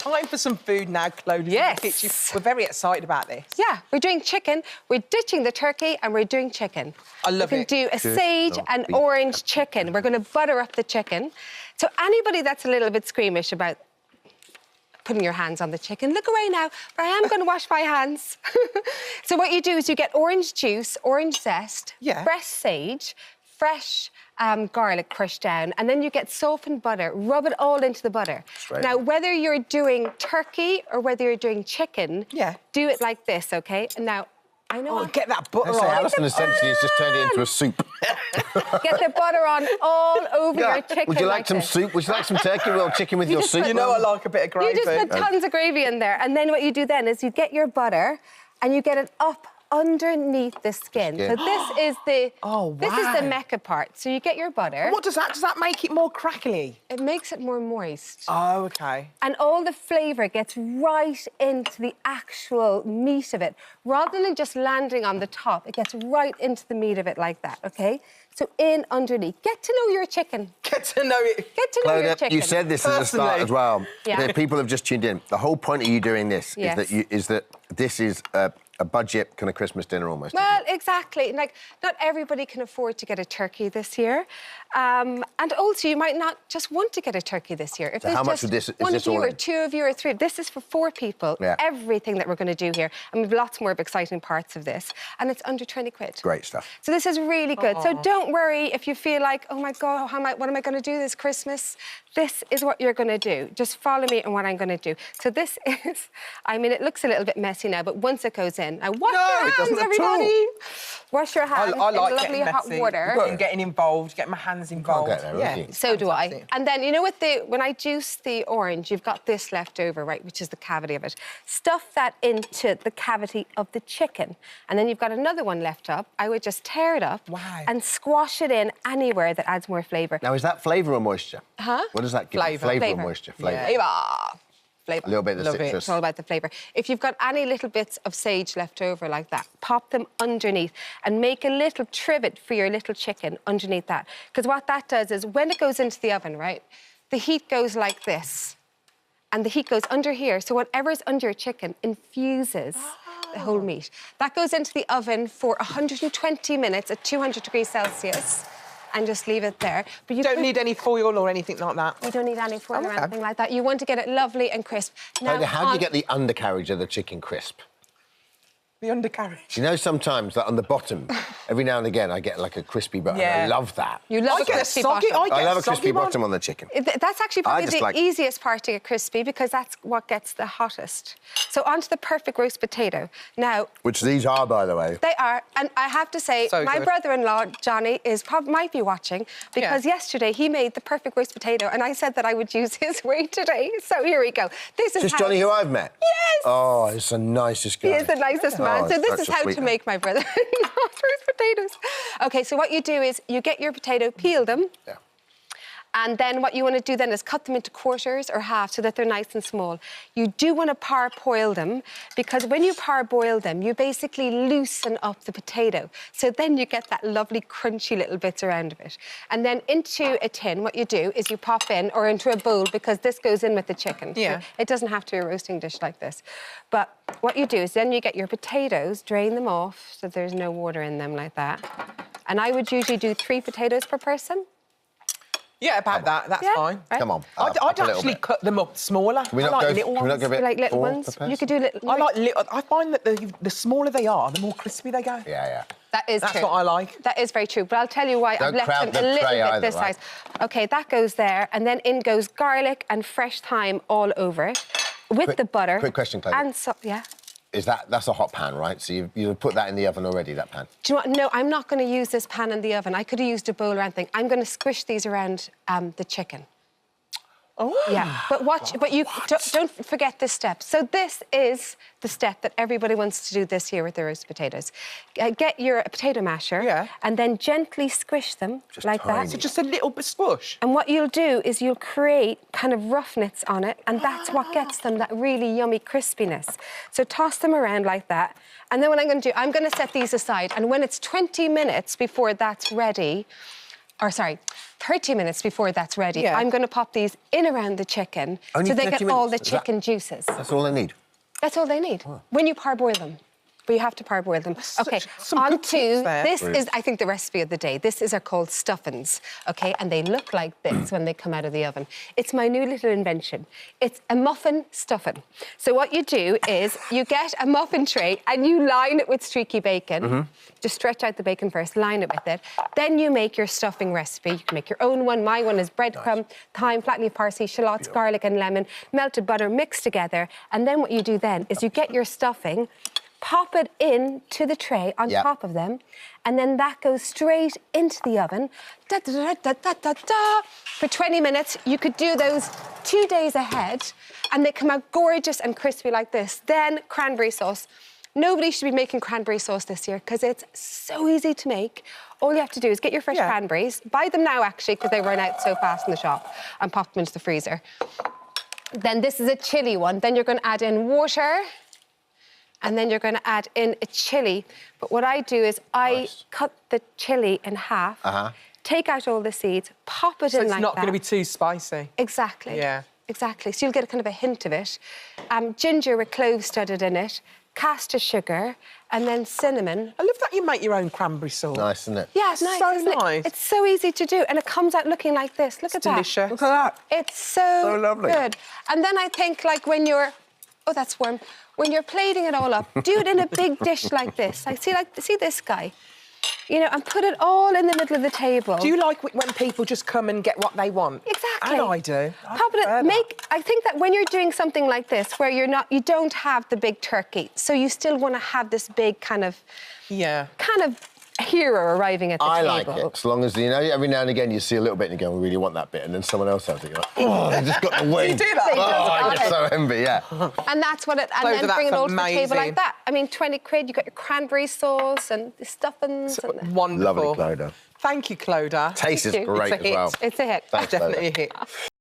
time for some food now, Clodagh. Yes. We're very excited about this. Yeah, we're doing chicken, we're ditching the turkey and we're doing chicken. I love it. We can do a sage and orange chicken. We're going to butter up the chicken. So anybody that's a little bit squeamish about putting your hands on the chicken, look away now, but I am going to wash my hands. So what you do is you get orange juice, orange zest, fresh sage, fresh garlic crushed down, and then you get softened butter, rub it all into the butter. Now, whether you're doing turkey or whether you're doing chicken, do it like this, OK? And now, I know... get that butter on. Alison essentially has just turned it into a soup. Get the butter on all over your chicken. Would you like some soup? Would you like some turkey or chicken with your soup? You know I like a bit of gravy. You just put tons of gravy in there, and then what you do then is you get your butter and you get it up underneath the skin. So this is the this is the mecca part. So you get your butter. What does that make it more crackly? It makes it more moist. Oh, OK. And all the flavour gets right into the actual meat of it. Rather than just landing on the top, it gets right into the meat of it like that, OK? So in underneath. Get to know your chicken. Get to know it. Get to know your chicken. You said this at the start as well. Yeah. The people have just tuned in. The whole point of you doing this is that this is a budget kind of Christmas dinner almost. Well, exactly. Like, not everybody can afford to get a turkey this year. And also, you might not just want to get a turkey this year. If so how much of this is one this of you all or in? two of you or three, this is for 4 people. Yeah. Everything that we're going to do here. And we've lots more of exciting parts of this. And it's under 20 quid. Great stuff. So this is really good. So don't worry if you feel like, oh, my God, what am I going to do this Christmas? This is what you're going to do. Just follow me on what I'm going to do. So this is, I mean, it looks a little bit messy now, but once it goes in, now wash your hands, everybody. Wash your hands I like in lovely hot water. And getting involved, getting my hands involved. So do I. And then, you know, when I juice the orange, you've got this left over, right, which is the cavity of it. Stuff that into the cavity of the chicken. And then you've got another one left up. I would just tear it up and squash it in anywhere that adds more flavour. Now, is that flavour or moisture? Huh? What does that give? Flavour or moisture? Flavour. Flavour. A little bit of the citrus. It's all about the flavour. If you've got any little bits of sage left over like that, pop them underneath and make a little trivet for your little chicken underneath that. Because what that does is when it goes into the oven, right, the heat goes like this and the heat goes under here. So whatever's under your chicken infuses the whole meat. That goes into the oven for 120 minutes at 200 degrees Celsius. And just leave it there. But you don't need any foil or anything like that. You don't need any foil or anything like that. You want to get it lovely and crisp. Now, how do you get the undercarriage of the chicken crisp? The undercarriage. You know, sometimes that on the bottom, every now and again, I get like a crispy bottom. I love that. You love a crispy bottom. I love a crispy bottom on the chicken. That's actually probably the easiest part to get crispy because that's what gets the hottest. So onto the perfect roast potato. Now, which these are, by the way. They are, and I have to say, my brother-in-law Johnny might be watching because yesterday he made the perfect roast potato, and I said that I would use his way today. So here we go. This is just Johnny, who I've met. Yes. Oh, he's the nicest guy. He is the nicest man. So this is how to make my brother-in-law roast potatoes. OK, so what you do is you get your potato, peel them. Yeah. And then what you want to do then is cut them into quarters or half so that they're nice and small. You do want to parboil them because when you parboil them, you basically loosen up the potato. So then you get that lovely crunchy little bits around of it. And then into a tin, what you do is you pop in, or into a bowl, because this goes in with the chicken. Yeah. So it doesn't have to be a roasting dish like this. But what you do is then you get your potatoes, drain them off so there's no water in them like that. And I would usually do 3 potatoes per person. Yeah, about that. That's fine. Right? Come on. I'd actually cut them up smaller. Can we not go little ones? You like little ones? You could do little. I like little. I find that the smaller they are, the more crispy they go. Yeah. That is true. That's what I like. That is very true. But I'll tell you why I've left them a little bit this size. OK, that goes there, and then in goes garlic and fresh thyme all over it with the butter. Quick question, Clodagh. And so, that's a hot pan, right? So you put that in the oven already, that pan? Do you know what? No, I'm not going to use this pan in the oven. I could have used a bowl or anything. I'm going to squish these around the chicken. Oh. Yeah, but you don't forget this step. So this is the step that everybody wants to do this year with their roast potatoes. Get your potato masher and then gently squish them like that. So just a little bit squish. And what you'll do is you'll create kind of roughness on it, and that's what gets them that really yummy crispiness. So toss them around like that. And then what I'm going to do, I'm going to set these aside. And when it's 20 minutes before that's ready, or sorry, 30 minutes before that's ready, Yeah. I'm going to pop these in around the chicken Only so they 30 get all the minutes? Is that- chicken juices. That's all I need. That's all they need. When you parboil them. But you have to parboil them. Okay, some on good tips to, there. this is, I think, the recipe of the day. This is called stuffins, okay? And they look like this when they come out of the oven. It's my new little invention. It's a muffin stuffin. So what you do is you get a muffin tray and you line it with streaky bacon. Just stretch out the bacon first, line it with it. Then you make your stuffing recipe. You can make your own one. My one is breadcrumb, thyme, flat leaf parsley, shallots, garlic and lemon, melted butter mixed together. And then what you do then is you get your stuffing, pop it into the tray on top of them, and then that goes straight into the oven. For 20 minutes. You could do those 2 days ahead, and they come out gorgeous and crispy like this. Then cranberry sauce. Nobody should be making cranberry sauce this year because it's so easy to make. All you have to do is get your fresh cranberries, buy them now actually because they run out so fast in the shop, and pop them into the freezer. Then this is a chilli one. Then you're going to add in water. And then you're going to add in a chilli. But what I do is I cut the chilli in half, take out all the seeds, pop it in like that. So it's not going to be too spicy. Exactly. Yeah. Exactly. So you'll get a kind of a hint of it. Ginger with cloves studded in it, caster sugar, and then cinnamon. I love that you make your own cranberry sauce. Nice, isn't it? Yeah, it's nice, so isn't nice. it? It's so easy to do, and it comes out looking like this. Look at that. Delicious. Look at that. It's so lovely. good. And then I think, like, when you're... Oh, that's warm. When you're plating it all up, do it in a big dish like this. See this guy? You know, and put it all in the middle of the table. Do you like when people just come and get what they want? Exactly. And I do. I think that when you're doing something like this, where you don't have the big turkey, so you still want to have this big kind of hero arriving at the table. I like it, as long as, you know, every now and again you see a little bit and you go, we really want that bit, and then someone else has it. You're like, oh, they just got the wing. You do that? Oh, I get so envy, yeah. And that's what it, and then bring it all to the table like that. I mean, 20 quid, you got your cranberry sauce and the stuffings. Wonderful. Lovely, Clodagh. Thank you, Clodagh. Taste is great as well. It's a hit. Thanks, Definitely Clodagh. a hit.